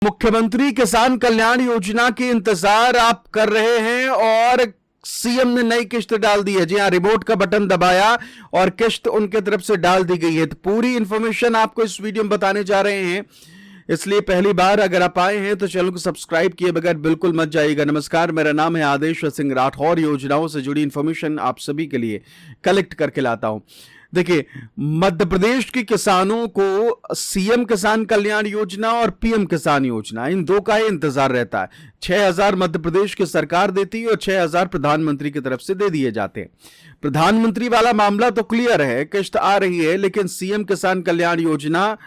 मुख्यमंत्री किसान कल्याण योजना के इंतजार आप कर रहे हैं और सीएम ने नई किश्त डाल दी है। जी हां, रिमोट का बटन दबाया और किश्त उनके तरफ से डाल दी गई है। तो पूरी इंफॉर्मेशन आपको इस वीडियो में बताने जा रहे हैं, इसलिए पहली बार अगर आप आए हैं तो चैनल को सब्सक्राइब किए बगैर बिल्कुल मत जाइएगा। नमस्कार, मेरा नाम है आदेश सिंह राठौर। योजनाओं से जुड़ी इंफॉर्मेशन आप सभी के लिए कलेक्ट करके लाता हूं। देखिए, मध्य प्रदेश के किसानों को सीएम किसान कल्याण योजना और पीएम किसान योजना, इन दो का ही इंतजार रहता है। 6,000 मध्य प्रदेश की सरकार देती है और 6,000 प्रधानमंत्री की तरफ से दे दिए जाते हैं। प्रधानमंत्री वाला मामला तो क्लियर है, किश्त आ रही है, लेकिन सीएम किसान कल्याण योजना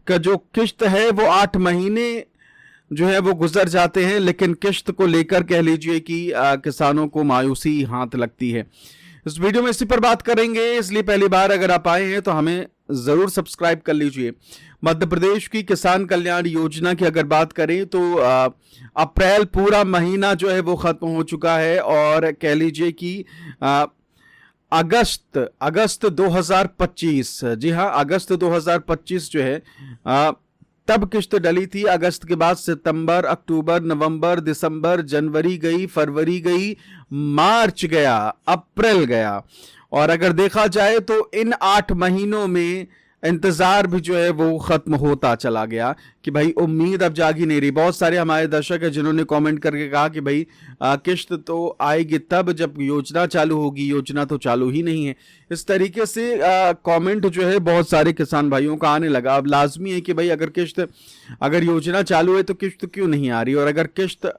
का जो किश्त है वो 8 महीने जो है वो गुजर जाते हैं, लेकिन किश्त को लेकर कह लीजिए कि किसानों को मायूसी हाथ लगती है। इस वीडियो में इसी पर बात करेंगे, इसलिए पहली बार अगर आप आए हैं तो हमें जरूर सब्सक्राइब कर लीजिए। मध्य प्रदेश की किसान कल्याण योजना की अगर बात करें तो अप्रैल पूरा महीना जो है वो खत्म हो चुका है और कह लीजिए कि अगस्त 2025, जी हाँ, अगस्त 2025 जो है तब किश्त डली थी। अगस्त के बाद सितंबर, अक्टूबर, नवंबर, दिसंबर, जनवरी गई, फरवरी गई, मार्च गया, अप्रैल गया। और अगर देखा जाए तो इन 8 महीनों में इंतजार भी जो है वो खत्म होता चला गया कि भाई उम्मीद अब जागी नहीं रही। बहुत सारे हमारे दर्शक हैं जिन्होंने कमेंट करके कहा कि भाई किश्त तो आएगी तब जब योजना चालू होगी, योजना तो चालू ही नहीं है। इस तरीके से कमेंट जो है बहुत सारे किसान भाइयों का आने लगा। अब लाजमी है कि भाई अगर योजना चालू है तो किश्त क्यों नहीं आ रही, और अगर किश्त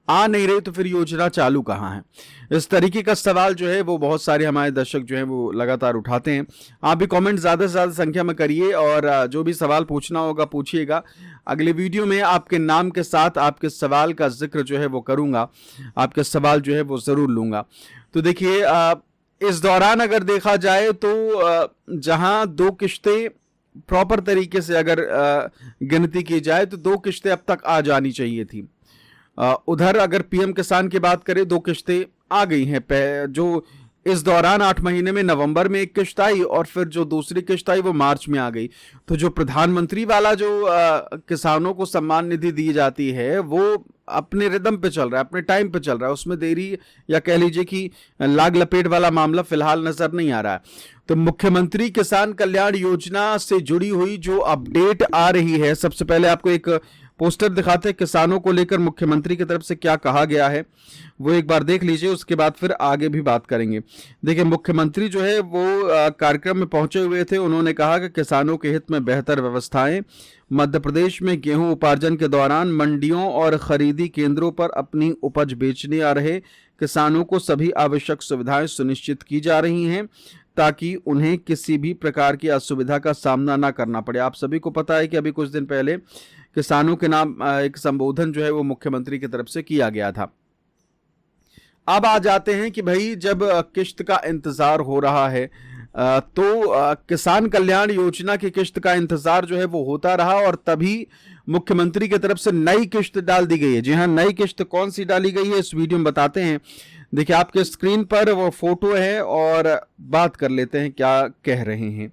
आ नहीं रही तो फिर योजना चालू कहाँ है। इस तरीके का सवाल जो है वो बहुत सारे हमारे दर्शक जो हैं वो लगातार उठाते हैं। आप भी कमेंट ज़्यादा से ज़्यादा संख्या में करिए और जो भी सवाल पूछना होगा पूछिएगा। अगले वीडियो में आपके नाम के साथ आपके सवाल का जिक्र जो है वो करूँगा, आपके सवाल जो है वो ज़रूर लूँगा। तो देखिए, इस दौरान अगर देखा जाए तो जहाँ 2 किश्तें प्रॉपर तरीके से अगर गिनती की जाए तो 2 किश्तें अब तक आ जानी चाहिए थी। उधर अगर पीएम किसान की बात करें, 2 किश्तें आ गई हैं। जो इस दौरान 8 महीने में नवंबर में 1 किश्त आई और फिर जो दूसरी किश्त आई वो मार्च में आ गई। तो जो प्रधानमंत्री वाला जो किसानों को सम्मान निधि दी जाती है वो अपने रिदम पे चल रहा है, अपने टाइम पे चल रहा है, उसमें देरी या कह लीजिए कि लाग लपेट वाला मामला फिलहाल नजर नहीं आ रहा है। तो मुख्यमंत्री किसान कल्याण योजना से जुड़ी हुई जो अपडेट आ रही है, सबसे पहले आपको एक पोस्टर दिखाते हैं किसानों को लेकर मुख्यमंत्री की तरफ से क्या कहा गया है, वो एक बार देख लीजिए, उसके बाद फिर आगे भी बात करेंगे। देखिए, मुख्यमंत्री जो है वो कार्यक्रम में पहुंचे हुए थे। उन्होंने कहा कि किसानों के हित में बेहतर व्यवस्थाएं। मध्य प्रदेश में गेहूं उपार्जन के दौरान मंडियों और खरीदी केंद्रों पर अपनी उपज बेचने आ रहे किसानों को सभी आवश्यक सुविधाएं सुनिश्चित की जा रही हैं ताकि उन्हें किसी भी प्रकार की असुविधा का सामना ना करना पड़े। आप सभी को पता है कि अभी कुछ दिन पहले किसानों के नाम एक संबोधन जो है वो मुख्यमंत्री की तरफ से किया गया था। अब आ जाते हैं कि भाई जब किश्त का इंतजार हो रहा है तो किसान कल्याण योजना की किश्त का इंतजार जो है वो होता रहा और तभी मुख्यमंत्री की तरफ से नई किश्त डाल दी गई है। जी हाँ, नई किश्त कौन सी डाली गई है इस वीडियो में बताते हैं। देखिए, आपके स्क्रीन पर वो फोटो है और बात कर लेते हैं क्या कह रहे हैं।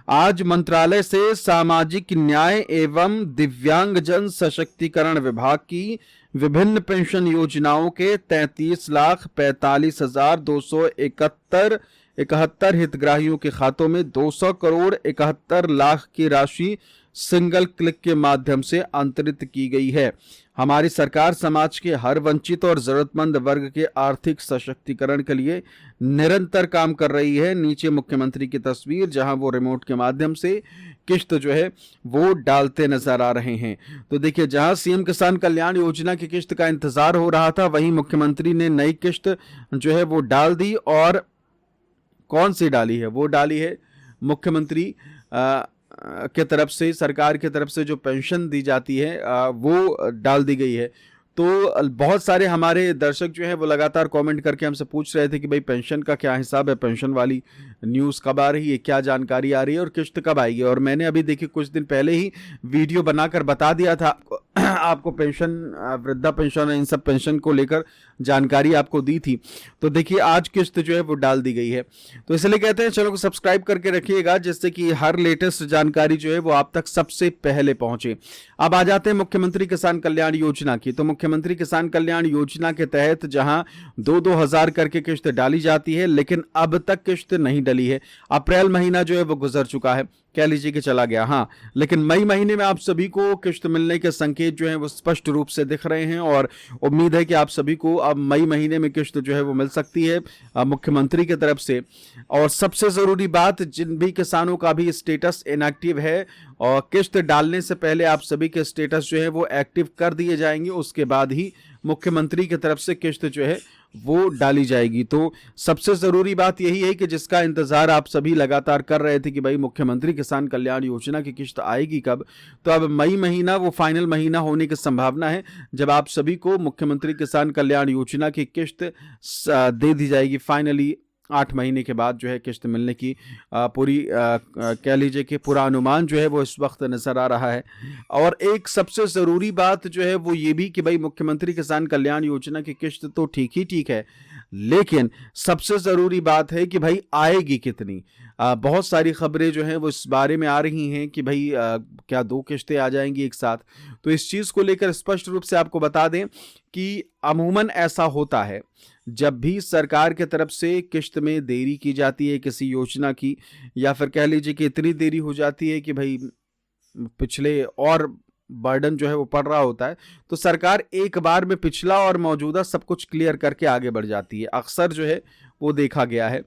आज मंत्रालय से सामाजिक न्याय एवं दिव्यांगजन सशक्तिकरण विभाग की विभिन्न पेंशन योजनाओं के 33,45,271 हितग्राहियों के खातों में 200 करोड़ 71 लाख की राशि सिंगल क्लिक के माध्यम से अंतरित की गई है। हमारी सरकार समाज के हर वंचित और जरूरतमंद वर्ग के आर्थिक सशक्तिकरण के लिए निरंतर काम कर रही है। नीचे मुख्यमंत्री की तस्वीर जहां वो रिमोट के माध्यम से किश्त जो है वो डालते नजर आ रहे हैं। तो देखिए, जहां सीएम किसान कल्याण योजना की किश्त का इंतजार हो रहा था, वहीं मुख्यमंत्री ने नई किश्त जो है वो डाल दी। और कौन सी डाली है? वो डाली है मुख्यमंत्री के तरफ से, सरकार की तरफ से जो पेंशन दी जाती है वो डाल दी गई है। तो बहुत सारे हमारे दर्शक जो हैं वो लगातार कमेंट करके हमसे पूछ रहे थे कि भाई पेंशन का क्या हिसाब है, पेंशन वाली न्यूज़ कब आ रही है, क्या जानकारी आ रही है और किस्त कब आएगी। और मैंने अभी देखिए कुछ दिन पहले ही वीडियो बनाकर बता दिया था आपको पेंशन, वृद्धा पेंशन, इन सब पेंशन को लेकर जानकारी आपको दी थी। तो देखिए आज किस्त जो है वो डाल दी गई है। तो इसलिए कहते हैं चैनल को सब्सक्राइब करके रखिएगा, जिससे कि हर लेटेस्ट जानकारी जो है वो आप तक सबसे पहले पहुंचे। अब आ जाते हैं मुख्यमंत्री किसान कल्याण योजना की। तो मुख्यमंत्री किसान कल्याण योजना के तहत जहां 2-2 हजार करके किस्त डाली जाती है, लेकिन अब तक किस्त नहीं डली है। अप्रैल महीना जो है वो गुजर चुका है, कह लीजिए कि चला गया। हाँ, लेकिन मई महीने में आप सभी को किस्त मिलने के संकेत जो हैं वो स्पष्ट रूप से दिख रहे हैं और उम्मीद है कि आप सभी को अब मई महीने में किस्त जो है वो मिल सकती है मुख्यमंत्री की तरफ से। और सबसे ज़रूरी बात, जिन भी किसानों का भी स्टेटस इनएक्टिव है और किस्त डालने से पहले आप सभी के स्टेटस जो है वो एक्टिव कर दिए जाएंगे, उसके बाद ही मुख्यमंत्री की तरफ से किस्त जो है वो डाली जाएगी। तो सबसे ज़रूरी बात यही है कि जिसका इंतज़ार आप सभी लगातार कर रहे थे कि भाई मुख्यमंत्री किसान कल्याण योजना की किस्त आएगी कब, तो अब मई महीना वो फाइनल महीना होने की संभावना है जब आप सभी को मुख्यमंत्री किसान कल्याण योजना की किस्त दे दी जाएगी। फाइनली 8 महीने के बाद जो है किस्त मिलने की पूरी कह लीजिए कि पूरा अनुमान जो है वो इस वक्त नज़र आ रहा है। और एक सबसे ज़रूरी बात जो है वो ये भी कि भाई मुख्यमंत्री किसान कल्याण योजना की किस्त तो ठीक ही ठीक है, लेकिन सबसे ज़रूरी बात है कि भाई आएगी कितनी। बहुत सारी खबरें जो हैं वो इस बारे में आ रही हैं कि भाई क्या 2 किस्तें आ जाएंगी एक साथ। तो इस चीज़ को लेकर स्पष्ट रूप से आपको बता दें कि अमूमन ऐसा होता है जब भी सरकार की तरफ से किस्त में देरी की जाती है किसी योजना की, या फिर कह लीजिए कि इतनी देरी हो जाती है कि भाई पिछले और बर्डन जो है वो पड़ रहा होता है, तो सरकार एक बार में पिछला और मौजूदा सब कुछ क्लियर करके आगे बढ़ जाती है। अक्सर जो है वो देखा गया है।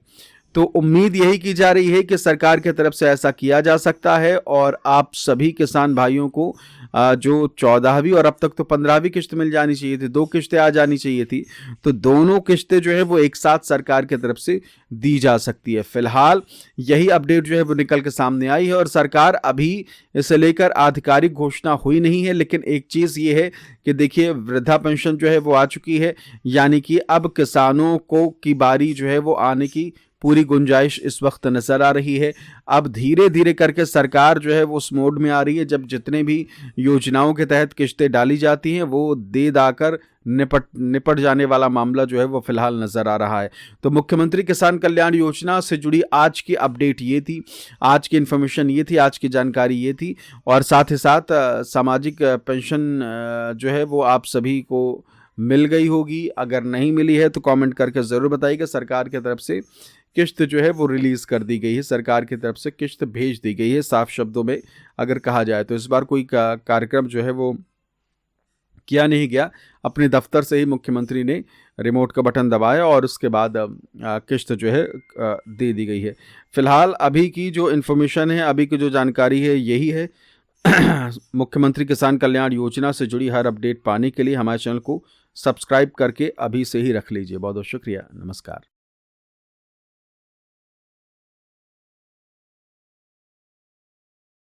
तो उम्मीद यही की जा रही है कि सरकार की तरफ से ऐसा किया जा सकता है और आप सभी किसान भाइयों को जो 14वीं और अब तक तो 15वीं किस्त मिल जानी चाहिए थी, 2 किस्तें आ जानी चाहिए थी, तो दोनों किस्तें जो है वो एक साथ सरकार की तरफ से दी जा सकती है। फिलहाल यही अपडेट जो है वो निकल के सामने आई है और सरकार अभी इसे लेकर आधिकारिक घोषणा हुई नहीं है। लेकिन एक चीज़ ये है कि देखिए वृद्धा पेंशन जो है वो आ चुकी है, यानी कि अब किसानों को की बारी जो है वो आने की पूरी गुंजाइश इस वक्त नज़र आ रही है। अब धीरे धीरे करके सरकार जो है वो उस मोड में आ रही है जब जितने भी योजनाओं के तहत किस्तें डाली जाती हैं वो दे दाकर निपट जाने वाला मामला जो है वो फिलहाल नज़र आ रहा है। तो मुख्यमंत्री किसान कल्याण योजना से जुड़ी आज की अपडेट ये थी, आज की इन्फॉर्मेशन ये थी, आज की जानकारी ये थी। और साथ ही साथ सामाजिक पेंशन जो है वो आप सभी को मिल गई होगी। अगर नहीं मिली है तो कमेंट करके ज़रूर बताइएगा। सरकार की तरफ से किस्त जो है वो रिलीज़ कर दी गई है, सरकार की तरफ से किस्त भेज दी गई है, साफ शब्दों में अगर कहा जाए तो। इस बार कोई कार्यक्रम जो है वो किया नहीं गया, अपने दफ्तर से ही मुख्यमंत्री ने रिमोट का बटन दबाया और उसके बाद किस्त जो है दे दी गई है। फिलहाल अभी की जो इन्फॉर्मेशन है, अभी की जो जानकारी है यही है। मुख्यमंत्री किसान कल्याण योजना से जुड़ी हर अपडेट पाने के लिए हमारे चैनल को सब्सक्राइब करके अभी से ही रख लीजिए। बहुत बहुत शुक्रिया। नमस्कार।